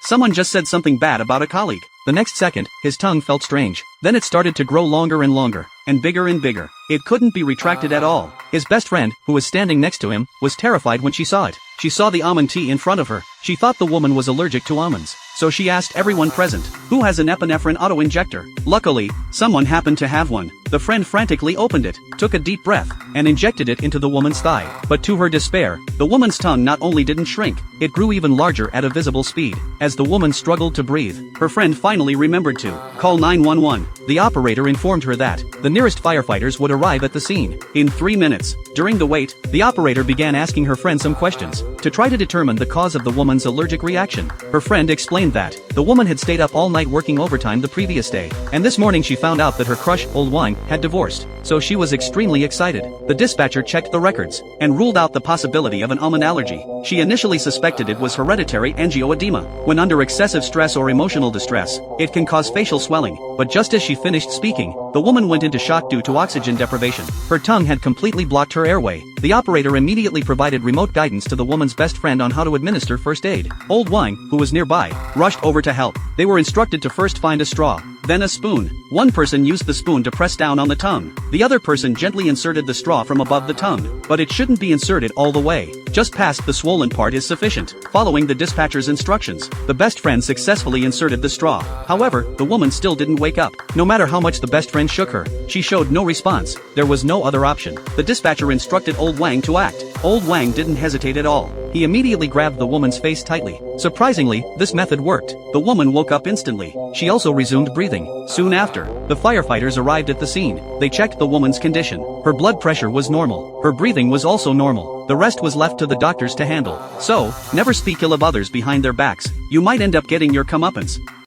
Someone just said something bad about a colleague. The next second, his tongue felt strange. Then it started to grow longer and longer, and bigger. It couldn't be retracted at all. His best friend, who was standing next to him, was terrified when she saw it. She saw the almond tea in front of her. She thought the woman was allergic to almonds, so she asked everyone present, who has an epinephrine auto-injector? Luckily, someone happened to have one. The friend frantically opened it, took a deep breath, and injected it into the woman's thigh. But to her despair, the woman's tongue not only didn't shrink, it grew even larger at a visible speed. As the woman struggled to breathe, her friend finally remembered to call 911. The operator informed her that the nearest firefighters would arrive at the scene in 3 minutes. During the wait, the operator began asking her friend some questions to try to determine the cause of the woman's allergic reaction. Her friend explained that the woman had stayed up all night working overtime the previous day, and this morning she found out that her crush, Old Wang, had divorced, so she was extremely excited. The dispatcher checked the records and ruled out the possibility of an almond allergy. She initially suspected it was hereditary angioedema. When under excessive stress or emotional distress, it can cause facial swelling, but just as she finished speaking, the woman went into shock due to oxygen deprivation. Her tongue had completely blocked her airway. The operator immediately provided remote guidance to the woman's best friend on how to administer first aid. Old Wang, who was nearby, rushed over to help. They were instructed to first find a straw, then a spoon. One person used the spoon to press down on the tongue. The other person gently inserted the straw from above the tongue, but it shouldn't be inserted all the way. Just past the swollen part is sufficient. Following the dispatcher's instructions, the best friend successfully inserted the straw. However, the woman still didn't wake up. No matter how much the best friend shook her, she showed no response. There was no other option. The dispatcher instructed Old Wang to act. Old Wang didn't hesitate at all. He immediately grabbed the woman's face tightly. Surprisingly, this method worked. The woman woke up instantly. She also resumed breathing. Soon after, the firefighters arrived at the scene. They checked the woman's condition. Her blood pressure was normal. Her breathing was also normal. The rest was left to the doctors to handle. So, never speak ill of others behind their backs. You might end up getting your comeuppance.